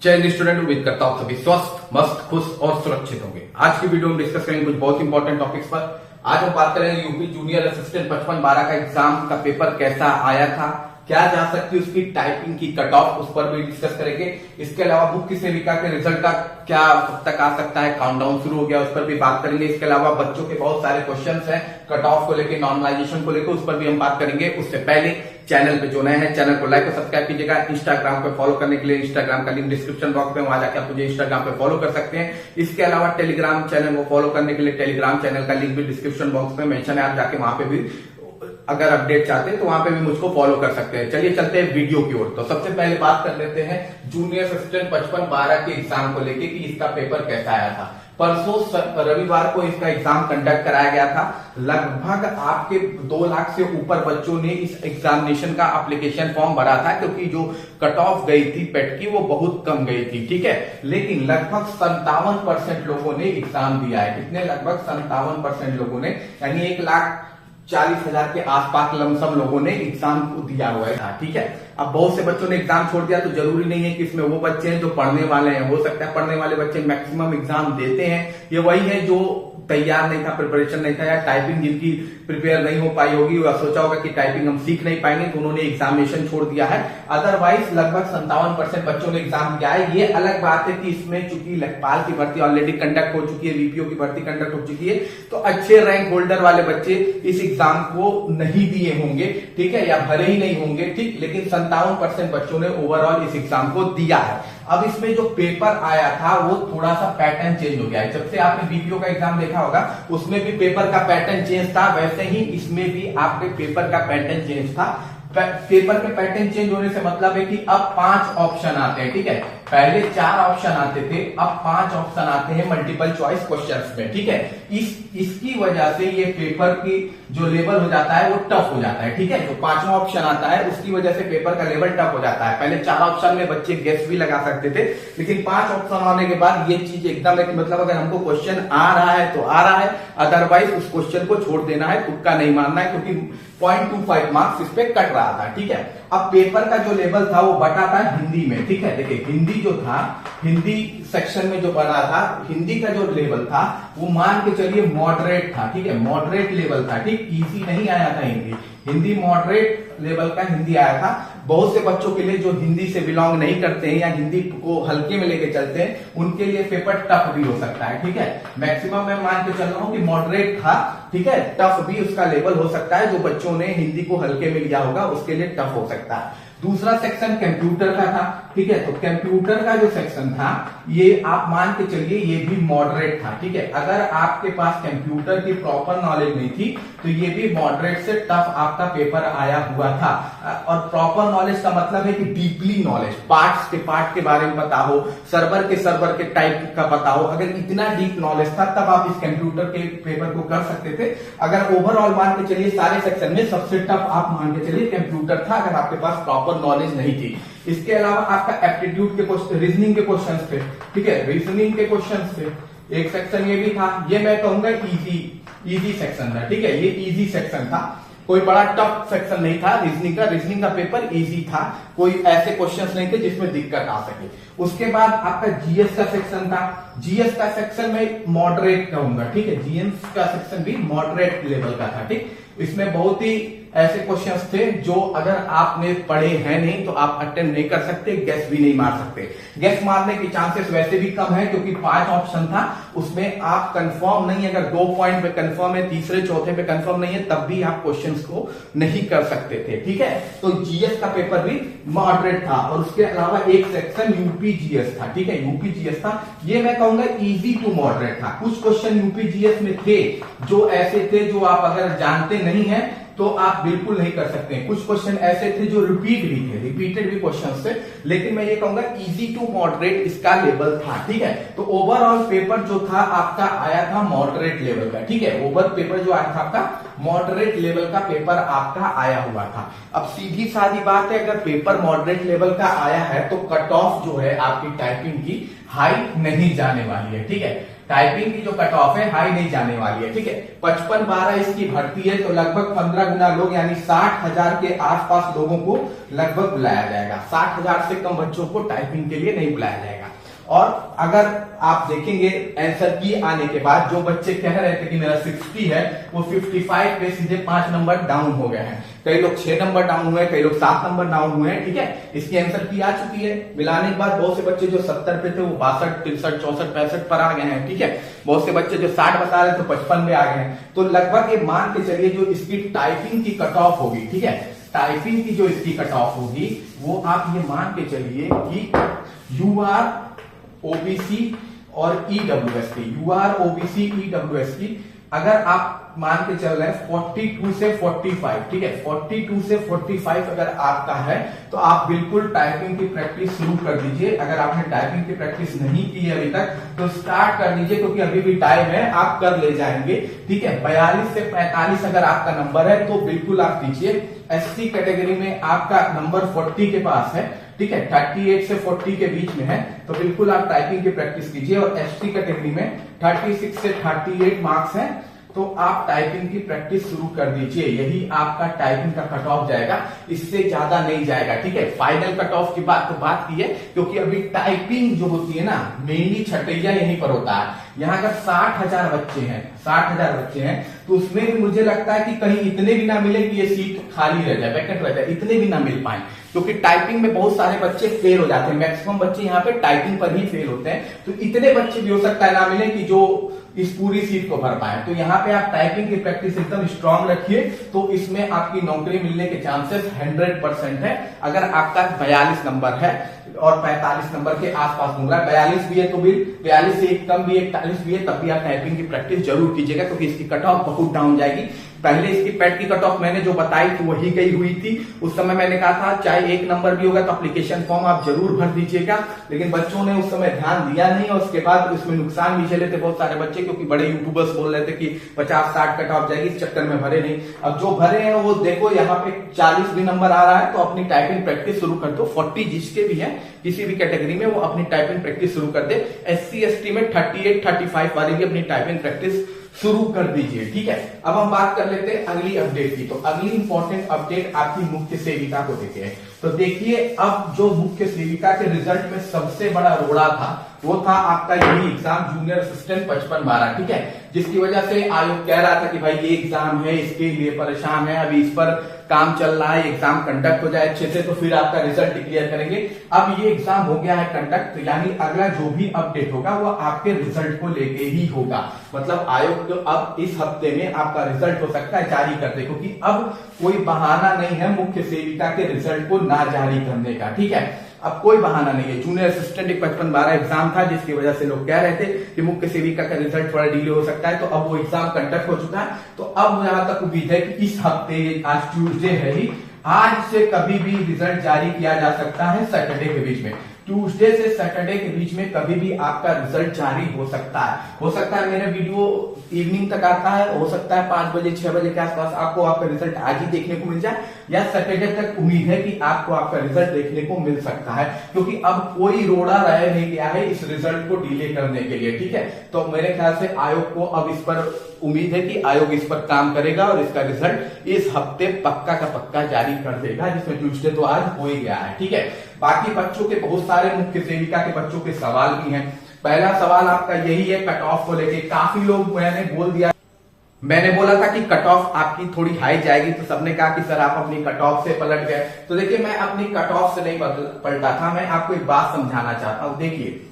चयन स्टूडेंट उम्मीद करता हूं सभी स्वस्थ मस्त खुश और सुरक्षित होंगे। आज की वीडियो में डिस्कस करेंगे कुछ बहुत इंपॉर्टेंट टॉपिक्स पर। आज हम बात करेंगे यूपी जूनियर असिस्टेंट 55-12 का एग्जाम का पेपर कैसा आया था, क्या जा सकती है उसकी टाइपिंग की कट ऑफ, उस पर भी डिस्कस करेंगे। इसके अलावा मुख्य सेविका के रिजल्ट का क्या कब तक आ सकता है, काउंटडाउन शुरू हो गया, उस पर भी बात करेंगे। इसके अलावा बच्चों के बहुत सारे क्वेश्चंस हैं कट ऑफ को लेकर, नॉर्मलाइजेशन को लेकर, उस पर भी हम बात करेंगे। उससे पहले चैनल पे जो नए हैं चैनल को लाइक और सब्सक्राइब कीजिएगा। इंस्टाग्राम पे फॉलो करने के लिए इंस्टाग्राम का लिंक डिस्क्रिप्शन बॉक्स में, वहां जाकर आप मुझे इंस्टाग्राम पे फॉलो कर सकते हैं। इसके अलावा टेलीग्राम चैनल को फॉलो करने के लिए टेलीग्राम चैनल का लिंक भी डिस्क्रिप्शन बॉक्स में मेंशन है, आप जाके वहां पे भी अगर अपडेट चाहते हैं तो वहां पे भी मुझको फॉलो कर सकते हैं। चलिए चलते हैं वीडियो की ओर। तो सबसे पहले बात कर लेते हैं जूनियर असिस्टेंट 55-12 के एग्जाम को लेके कि इसका पेपर कैसा आया था। परसों रविवार को इसका एग्जाम कंडक्ट कराया गया था। लगभग आपके 2 लाख से ऊपर बच्चों ने इस एग्जामिनेशन का एप्लीकेशन फॉर्म भरा था, क्योंकि जो कट ऑफ गई थी पेट की वो बहुत कम गई थी, ठीक है। लेकिन लगभग 57% लोगों ने एग्जाम दिया है। कितने? लगभग 57% लोगों ने, यानी 1,40,000 के आसपास लमसम लोगों ने एग्जाम को दिया हुआ है, ठीक है। अब बहुत से बच्चों ने एग्जाम छोड़ दिया, तो जरूरी नहीं है कि इसमें वो बच्चे हैं जो पढ़ने वाले हैं। हो सकता है पढ़ने वाले बच्चे मैक्सिमम एग्जाम देते हैं। ये वही है जो तैयार नहीं था, प्रिपरेशन नहीं था, या टाइपिंग जिनकी प्रिपेयर नहीं हो पाई होगी, वह सोचा होगा कि टाइपिंग हम सीख नहीं पाएंगे, तो उन्होंने एग्जामिनेशन छोड़ दिया है। अदरवाइज लगभग 57% बच्चों ने एग्जाम दिया है। ये अलग बात है कि इसमें चूंकि लेखपाल की भर्ती ऑलरेडी कंडक्ट हो चुकी है, वीपीओ की भर्ती कंडक्ट हो चुकी है, तो अच्छे रैंक होल्डर वाले बच्चे इस एग्जाम को नहीं दिए होंगे, ठीक है, या भरे ही नहीं होंगे, ठीक। लेकिन 57% बच्चों ने ओवरऑल इस एग्जाम को दिया है। अब इसमें जो पेपर आया था वो थोड़ा सा पैटर्न चेंज हो गया है। जब से आपने बीपीओ का एग्जाम देखा होगा उसमें भी पेपर का पैटर्न चेंज था, वैसे ही इसमें भी आपके पेपर का पैटर्न चेंज था। पेपर के पैटर्न चेंज होने से मतलब है कि अब 5 ऑप्शन आते हैं, ठीक है। पहले 4 ऑप्शन आते थे, अब 5 ऑप्शन आते हैं मल्टीपल चॉइस क्वेश्चंस में, ठीक है। इसकी वजह से ये पेपर की जो लेवल हो जाता है वो टफ हो जाता है, ठीक है। जो 5वां ऑप्शन आता है उसकी वजह से पेपर का लेवल टफ हो जाता है। पहले 4 ऑप्शन में बच्चे गेस भी लगा सकते थे, लेकिन 5 ऑप्शन आने के बाद ये चीज एकदम है कि मतलब अगर हमको क्वेश्चन आ रहा है तो आ रहा है, अदरवाइज उस क्वेश्चन को छोड़ देना है, तुक्का नहीं मारना है, क्योंकि 0.25 मार्क्स इस पे कट रहा था, ठीक है। अब पेपर का जो लेवल था वो बटा था हिंदी में, ठीक है। देखिए हिंदी जो था, हिंदी सेक्शन में जो बना था, हिंदी का जो लेवल था वो मान के चलिए मॉडरेट था, ठीक है, मॉडरेट लेवल था, ठीक। इजी नहीं आया था हिंदी मॉडरेट लेवल का हिंदी आया था। बहुत से बच्चों के लिए जो हिंदी से बिलोंग नहीं करते हैं या हिंदी को हल्के में लेके चलते हैं, उनके लिए पेपर टफ भी हो सकता है, ठीक है। मैक्सिमम मैं मान के चल रहा हूं कि मॉडरेट था, ठीक है। टफ भी उसका लेवल हो सकता है, जो बच्चों ने हिंदी को हल्के में लिया होगा उसके लिए टफ हो सकता है। दूसरा सेक्शन कंप्यूटर का था, ठीक है। तो कंप्यूटर का जो सेक्शन था ये आप मान के चलिए ये भी मॉडरेट था, ठीक है। अगर आपके पास कंप्यूटर की प्रॉपर नॉलेज नहीं थी तो ये भी मॉडरेट से टफ आपका पेपर आया हुआ था। और प्रॉपर नॉलेज का मतलब है कि डीपली नॉलेज, पार्ट के बारे में पता हो, सर्वर के टाइप का पता हो। अगर इतना डीप नॉलेज था तब आप इस कंप्यूटर के पेपर को कर सकते थे। अगर ओवरऑल मान के चलिए सारे सेक्शन में सबसे टफ आप मान के चलिए कंप्यूटर था, अगर आपके पास प्रॉपर नॉलेज नहीं थी। इसके अलावा आपका एप्टीट्यूड के क्वेश्चन, रीजनिंग के क्वेश्चन थे, ठीक है, रीजनिंग के क्वेश्चन थे। एक सेक्शन ये भी था, ये मैं कहूंगा इजी सेक्शन था, ठीक है। ये इजी सेक्शन था, कोई बड़ा टफ सेक्शन नहीं था रीजनिंग का पेपर इजी था, कोई ऐसे क्वेश्चंस नहीं थे जिसमें दिक्कत आ सके। उसके बाद आपका जीएस का सेक्शन था। जीएस का सेक्शन में मॉडरेट कहूंगा, ठीक है। जीएस का सेक्शन भी मॉडरेट लेवल का था, ठीक। इसमें बहुत ही ऐसे क्वेश्चंस थे जो अगर आपने पढ़े हैं नहीं तो आप अटेम्प्ट नहीं कर सकते, गैस भी नहीं मार सकते। गैस मारने के चांसेस वैसे भी कम है, क्योंकि 5 ऑप्शन था, उसमें आप कंफर्म नहीं, अगर 2 पॉइंट पे कंफर्म है, तीसरे चौथे पे कंफर्म नहीं है, तब भी आप क्वेश्चंस को नहीं कर सकते थे, ठीक है। तो जीएस का पेपर भी मॉडरेट था। और उसके अलावा एक सेक्शन यूपी जीएस था, ठीक है, यूपी जीएस था। ये मैं कहूंगा इजी टू मॉडरेट था। कुछ क्वेश्चन यूपी जीएस में थे जो ऐसे थे जो आप अगर जानते नहीं है तो आप बिल्कुल नहीं कर सकते। कुछ क्वेश्चन ऐसे थे जो रिपीटेड भी क्वेश्चन थे, लेकिन मैं ये कहूंगा इजी टू मॉडरेट इसका लेवल था, ठीक है। तो ओवरऑल पेपर जो था आपका आया था मॉडरेट लेवल का, ठीक है। ओवर पेपर जो आया था आपका मॉडरेट लेवल का पेपर आपका आया हुआ था। अब सीधी सादी बात है, अगर पेपर मॉडरेट लेवल का आया है तो कट ऑफ जो है आपकी टाइपिंग की हाई नहीं जाने वाली है, ठीक है। टाइपिंग की जो कट ऑफ है हाई नहीं जाने वाली है, ठीक है। 55-12 इसकी भर्ती है, तो लगभग 15 गुना लोग यानी 60,000 के आसपास लोगों को लगभग बुलाया जाएगा। 60,000 से कम बच्चों को टाइपिंग के लिए नहीं बुलाया जाएगा। और अगर आप देखेंगे आंसर की आने के बाद जो बच्चे कह रहे थे कि मेरा 60 है, वो 55 पे सीधे 5 नंबर डाउन हो गए हैं। कई लोग 6 नंबर डाउन हुए, कई लोग 7 नंबर डाउन हुए हैं, ठीक है। इसकी आंसर की आ चुकी है। मिलाने के बाद बहुत से बच्चे जो 70 पे थे वो 62, 63, 64, 65 पर आ गए हैं, ठीक है। बहुत से बच्चे जो 60 बता रहे थे तो 55 में आ गए हैं। तो लगभग ये मान के चलिए जो इसकी टाइपिंग की कट ऑफ होगी, ठीक है, टाइपिंग की जो इसकी कट ऑफ होगी वो आप ये मान के चलिए कि UR OBC और EWS की, UR OBC EWS की अगर आप मान के चल रहे हैं 42 से 45, ठीक है, 42 से 45 अगर आपका है तो आप बिल्कुल टाइपिंग की प्रैक्टिस शुरू कर दीजिए। अगर आपने टाइपिंग की प्रैक्टिस नहीं की है अभी तक तो स्टार्ट कर दीजिए, क्योंकि अभी भी टाइम है, आप कर ले जाएंगे, ठीक है। 42 से 45 अगर आपका नंबर है तो बिल्कुल आप कीजिए। SC कैटेगरी में आपका नंबर 40 के पास है, ठीक है, 38 से 40 के बीच में है, तो बिल्कुल आप टाइपिंग की प्रैक्टिस कीजिए। और ST कैटेगरी में 36 से 38 मार्क्स है, तो आप टाइपिंग की प्रैक्टिस शुरू कर दीजिए। यही आपका टाइपिंग का कट ऑफ जाएगा, इससे ज्यादा नहीं जाएगा, ठीक है। फाइनल कट ऑफ की बात तो बात की है, क्योंकि अभी टाइपिंग जो होती है ना, मेनली छठैया यहीं पर होता है। यहाँ अगर 60,000 बच्चे हैं, 60,000 बच्चे हैं, तो उसमें भी मुझे लगता है कि कहीं इतने भी ना मिले कि ये सीट खाली रह जाए, वैकेंट रह जाए, इतने भी ना मिल पाए, क्योंकि टाइपिंग में बहुत सारे बच्चे फेल हो जाते हैं। मैक्सिमम बच्चे यहाँ पे टाइपिंग पर ही फेल होते हैं, तो इतने बच्चे भी हो सकता है ना मिले कि जो इस पूरी सीट को भर पाए। तो यहाँ पे आप टाइपिंग की प्रैक्टिस एकदम स्ट्रांग रखिए, तो इसमें आपकी नौकरी मिलने के चांसेस 100% है। अगर आपका 42 नंबर है और 45 नंबर के आसपास घूम रहा है, 42 भी है तो भी 42 से एक कम भी 41 भी है, तब भी आप टाइपिंग की प्रैक्टिस जरूर कीजिएगा, क्योंकि इसकी कट ऑफ बहुत डाउन जाएगी। पहले इसकी पेट की कट ऑफ मैंने जो बताई थी वही गई हुई थी। उस समय मैंने कहा था चाहे एक नंबर भी होगा तो एप्लीकेशन फॉर्म आप जरूर भर दीजिएगा, लेकिन बच्चों ने उस समय ध्यान दिया नहीं और उसके बाद उसमें नुकसान भी झेले थे बहुत सारे बच्चे, क्योंकि बड़े यूट्यूबर्स बोल रहे थे कि 50-60 कट ऑफ जाएगी, इस चक्कर में भरे नहीं। अब जो भरे हैं वो देखो यहाँ पे 40 भी नंबर आ रहा है, तो अपनी टाइपिंग प्रैक्टिस शुरू कर दो। 40 जिसके भी है किसी भी कैटेगरी में वो अपनी टाइपिंग प्रैक्टिस शुरू कर दे। SC ST में 38-35 वाले भी अपनी टाइपिंग प्रैक्टिस शुरू कर दीजिए, ठीक है। अब हम बात कर लेते हैं अगली अपडेट की। तो अगली इंपॉर्टेंट अपडेट आपकी मुख्य सेविका को देते हैं। तो देखिए, अब जो मुख्य सेविका के रिजल्ट में सबसे बड़ा रोड़ा था वो था आपका यही एग्जाम जूनियर असिस्टेंट 55-12, ठीक है, जिसकी वजह से आयोग कह रहा था कि भाई ये एग्जाम है, इसके लिए परेशान है, अभी इस पर काम चल रहा है, एग्जाम कंडक्ट हो जाए अच्छे से तो फिर आपका रिजल्ट डिक्लेयर करेंगे। अब ये एग्जाम हो गया है कंडक्ट, तो यानी अगला जो भी अपडेट होगा वो आपके रिजल्ट को लेके ही होगा। मतलब आयोग तो अब इस हफ्ते में आपका रिजल्ट हो सकता है जारी कर दे, क्योंकि अब कोई बहाना नहीं है मुख्य सेविका के रिजल्ट को ना जारी करने का, ठीक है। अब कोई बहाना नहीं है। जूनियर असिस्टेंट एक 55-12 एग्जाम था, जिसकी वजह से लोग कह रहे थे कि मुख्य सेविका का रिजल्ट थोड़ा डिले हो सकता है, तो अब वो एग्जाम कंडक्ट हो चुका है। तो अब यहां तक उम्मीद है कि इस हफ्ते, आज ट्यूसडे है ही, आज से कभी भी रिजल्ट जारी किया जा सकता है सैटरडे के बीच में। ट्यूसडे से सैटरडे के बीच में कभी भी आपका रिजल्ट जारी हो सकता है। हो सकता है मेरा वीडियो इवनिंग तक आता है, हो सकता है 5 बजे 6 बजे के आसपास आपको आपका रिजल्ट आज ही देखने को मिल जाए, या सैटरडे तक उम्मीद है कि आपको आपका रिजल्ट देखने को मिल सकता है, क्योंकि अब कोई रोड़ा रह नहीं गया है इस रिजल्ट को डिले करने के लिए, ठीक है। तो मेरे ख्याल से आयोग को अब इस पर उम्मीद है कि आयोग इस पर काम करेगा और इसका रिजल्ट इस हफ्ते पक्का का पक्का जारी कर देगा, जिसमें ट्यूसडे तो आज हो ही गया है, ठीक है। बाकी बच्चों के बहुत सारे मुख्य सेविका के बच्चों के सवाल भी हैं। पहला सवाल आपका यही है कट ऑफ को लेके। काफी लोग मैंने बोल दिया, मैंने बोला था कि कट ऑफ आपकी थोड़ी हाई जाएगी, तो सबने कहा कि सर आप अपनी कट ऑफ से पलट गए। तो देखिए, मैं अपनी कट ऑफ से नहीं पलटा था, मैं आपको एक बात समझाना चाहता हूं। देखिए,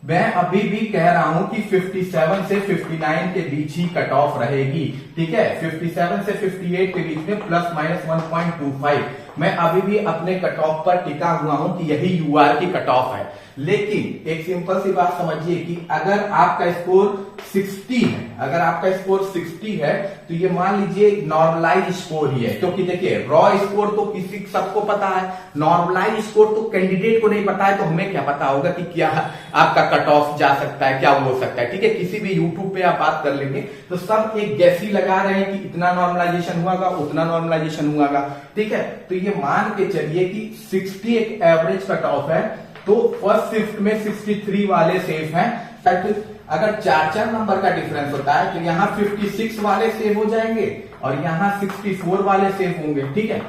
मैं अभी भी कह रहा हूं कि 57 से 59 के बीच ही कट ऑफ रहेगी, ठीक है। 57 से 58 के बीच में प्लस माइनस 1.25 मैं अभी भी अपने कट ऑफ पर टिका हुआ हूं कि यही यूआर की कट ऑफ है। लेकिन एक सिंपल सी बात समझिए कि अगर आपका स्कोर 60 है, अगर आपका स्कोर 60 है तो ये मान लीजिए नॉर्मलाइज स्कोर ही है, क्योंकि देखिए रॉ स्कोर तो किसी सबको पता है, नॉर्मलाइज स्कोर तो कैंडिडेट को नहीं पता है, तो हमें क्या पता होगा कि क्या आपका कट ऑफ जा सकता है, क्या हो सकता है। ठीक है, किसी भी यूट्यूब पे आप बात कर लेंगे तो सब एक गैस ही लगा रहे हैं कि इतना नॉर्मलाइजेशन हुआ, उतना नॉर्मलाइजेशन हुआ। ठीक है, तो ये मान के चलिए कि 60 एक एवरेज कट ऑफ है, तो फर्स्ट शिफ्ट में 63 वाले सेफ हैं। अगर 4 नंबर का डिफरेंस होता है तो यहाँ 56 वाले सेव हो जाएंगे और यहाँ 64 वाले सेव होंगे। ठीक है,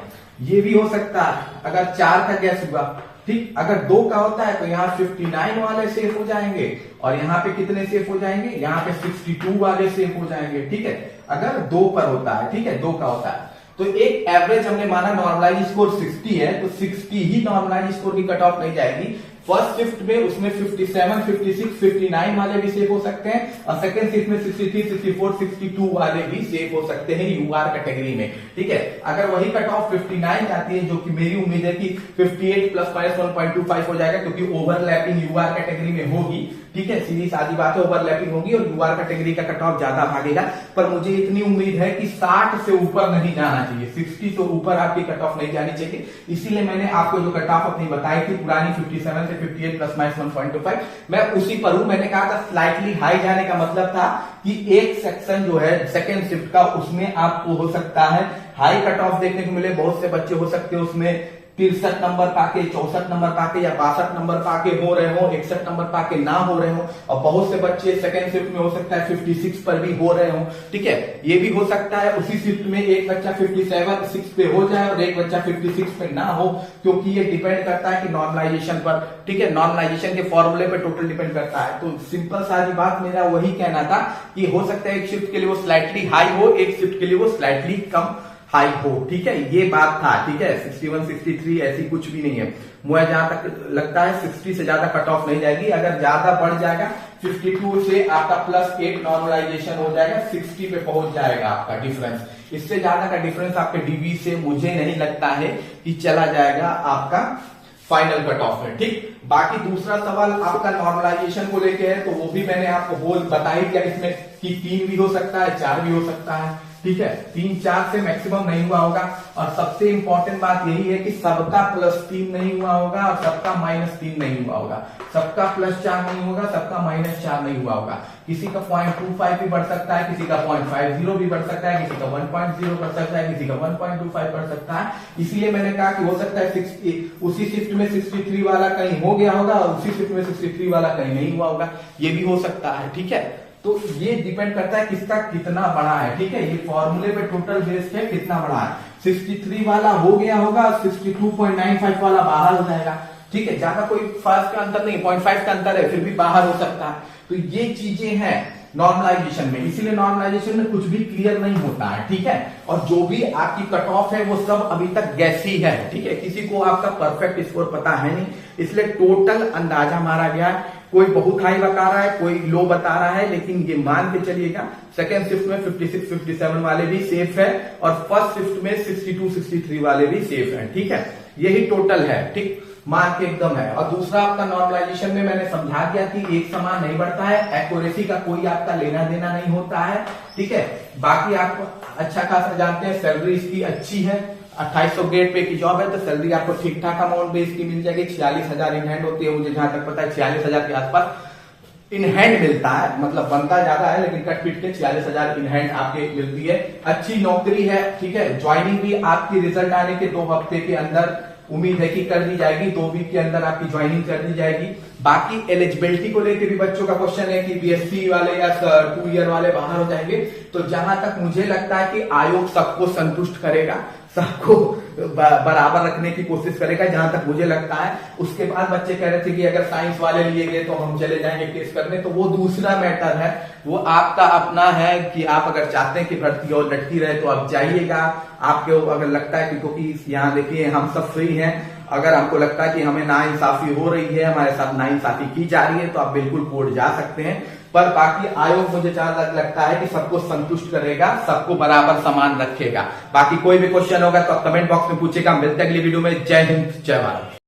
ये भी हो सकता है अगर 4 का गैस हुआ। ठीक, अगर 2 का होता है तो यहाँ 59 वाले सेफ हो जाएंगे और यहाँ पे कितने सेफ हो जाएंगे, यहाँ पे 62 वाले सेफ हो जाएंगे। ठीक है, अगर 2 पर होता है, ठीक है 2 का होता है तो एक एवरेज हमने माना नॉर्मलाइज स्कोर 60 है, तो 60 ही नॉर्मलाइज स्कोर की कट ऑफ नहीं जाएगी। फर्स्ट शिफ्ट में उसमें 57, 56, 59 वाले भी सेफ हो सकते हैं और सेकंड शिफ्ट में 63, 64, 62 वाले भी सेफ हो सकते हैं यूआर कैटेगरी में। ठीक है, अगर वही कट ऑफ 59 जाती है, जो कि मेरी उम्मीद है कि 58 प्लस माइनस 1.25 हो जाएगा, क्योंकि ओवरलैपिंग यूआर कैटेगरी में होगी। ठीक है, सीधी सादी बात है, ओवरलैपिंग होगी और यूआर कैटेगरी का कट ऑफ ज्यादा भागेगा। पर मुझे इतनी उम्मीद है कि 60 से ऊपर नहीं जाना चाहिए, 60 से ऊपर आपकी कट ऑफ नहीं जानी चाहिए। इसीलिए मैंने आपको जो कट ऑफ अपनी बताई थी पुरानी 57 से 58 प्लस माइनस 1.25, मैं उसी पर हूं। मैंने कहा था स्लाइटली हाई जाने का मतलब था कि एक सेक्शन जो है सेकेंड शिफ्ट का, उसमें आपको हो सकता है हाई कट ऑफ देखने को मिले। बहुत से बच्चे हो सकते हैं उसमें 63 नंबर पाके, 64 नंबर पाके या 62 नंबर पाके हो रहे हो, 61 नंबर पाके ना हो रहे हो, और बहुत से बच्चे सेकंड शिफ्ट में हो सकता है 56 पर भी हो रहे हो। ठीक है, ये भी हो सकता है उसी शिफ्ट में एक बच्चा 57 पे हो जाए और एक बच्चा 56 पे ना हो, क्योंकि ये डिपेंड करता है कि नॉर्मलाइजेशन पर। ठीक है, नॉर्मलाइजेशन के फॉर्मूले पर टोटल डिपेंड करता है। तो सिंपल सारी बात मेरा वही कहना था कि हो सकता है एक शिफ्ट के लिए वो स्लाइटली हाई हो, एक शिफ्ट के लिए वो स्लाइटली कम हाई हो। ठीक है, ये बात था। ठीक है, 61, 63 ऐसी कुछ भी नहीं है। मुझे जहां तक लगता है 60 से ज्यादा कट ऑफ नहीं जाएगी। अगर ज्यादा बढ़ जाएगा 52 से आपका +8 नॉर्मलाइजेशन हो जाएगा, 60 पे पहुंच जाएगा आपका डिफरेंस। इससे ज्यादा का डिफरेंस आपके डीबी से मुझे नहीं लगता है कि चला जाएगा आपका फाइनल कट ऑफ में। ठीक, बाकी दूसरा सवाल आपका नॉर्मलाइजेशन को लेके है, तो वो भी मैंने आपको होल बताई दिया इसमें कि 3 भी हो सकता है, 4 भी हो सकता है। ठीक है, 3, 4 से मैक्सिमम नहीं हुआ होगा। और सबसे इंपॉर्टेंट बात यही है कि सबका +3 नहीं हुआ होगा और सबका -3 नहीं हुआ होगा, सबका +4 नहीं होगा, सबका -4 नहीं हुआ होगा। किसी का 0.25 भी बढ़ सकता है, किसी का 0.50 भी बढ़ सकता है, किसी का 1.0 बढ़ सकता है, किसी का 1.25 बढ़ सकता है। इसीलिए मैंने कहा कि हो सकता है उसी शिफ्ट में 63 वाला कहीं हो गया होगा और उसी शिफ्ट में 63 वाला कहीं नहीं हुआ होगा, ये भी हो सकता है। ठीक है, तो ये डिपेंड करता है किसका कितना बड़ा है। ठीक है, ये फॉर्मूले पे टोटल बेस्ड है कितना बड़ा है। 63 वाला हो गया होगा, 62.95 वाला बाहर हो जाएगा। ठीक है, ज्यादा कोई फर्क का अंतर नहीं, 0.5 का अंतर है, फिर भी बाहर हो सकता है। तो ये चीजें हैं नॉर्मलाइजेशन में, इसीलिए नॉर्मलाइजेशन में कुछ भी क्लियर नहीं होता है। ठीक है, और जो भी आपकी कट ऑफ है वो सब अभी तक गैस ही है। ठीक है, किसी को आपका परफेक्ट स्कोर पता है नहीं, इसलिए टोटल अंदाजा मारा गया। कोई बहुत हाई बता रहा है, कोई लो बता रहा है, लेकिन ये मान के चलिएगा सेकेंड शिफ्ट में 56, 57 वाले भी सेफ है और फर्स्ट शिफ्ट में 62, 63 वाले भी सेफ है। ठीक है, यही टोटल है। ठीक, मान के एकदम है। और दूसरा आपका नॉर्मलाइजेशन में मैंने समझा दिया कि एक समान नहीं बढ़ता है, एक्यूरेसी का कोई आपका लेना देना नहीं होता है। ठीक है, बाकी आप अच्छा खासा जानते हैं, सैलरी इसकी अच्छी है, 2800 ग्रेड पे की जॉब है, तो सैलरी आपको ठीक ठाक अमाउंट में इसकी मिल जाएगी। 46,000 इन हैंड होती है, मुझे जहां तक पता है 46,000 के आसपास इन हैंड मिलता है, मतलब बनता ज्यादा है लेकिन कट पीट के 46,000 इन हैंड आपके मिलती है। अच्छी नौकरी है। ठीक है, ज्वाइनिंग भी आपकी रिजल्ट आने के 2 हफ्ते के अंदर उम्मीद है कि कर दी जाएगी, 2 वीक के अंदर आपकी ज्वाइनिंग कर दी जाएगी। बाकी एलिजिबिलिटी को लेकर भी बच्चों का क्वेश्चन है कि बीएससी वाले या 2 ईयर वाले बाहर हो जाएंगे, तो जहां तक मुझे लगता है कि आयोग सबको संतुष्ट करेगा, सबको बराबर रखने की कोशिश करेगा, जहां तक मुझे लगता है। उसके बाद बच्चे कह रहे थे कि अगर साइंस वाले लिए गए तो हम चले जाएंगे केस करने, तो वो दूसरा मैटर है, वो आपका अपना है कि आप अगर चाहते हैं कि भर्ती और लटकी रहे तो आप जाइएगा। आपको अगर लगता है कि क्योंकि यहाँ देखिए हम सब फ्री हैं, अगर हमको लगता है कि हमें नाइंसाफी हो रही है, हमारे साथ नाइंसाफी की जा रही है, तो आप बिल्कुल कोर्ट जा सकते हैं। पर बाकी आयोग मुझे जहां तक लगता है कि सबको संतुष्ट करेगा, सबको बराबर समान रखेगा। बाकी कोई भी क्वेश्चन होगा तो आप कमेंट बॉक्स में पूछेगा। मिलते हैं अगली वीडियो में। जय हिंद, जय भारत।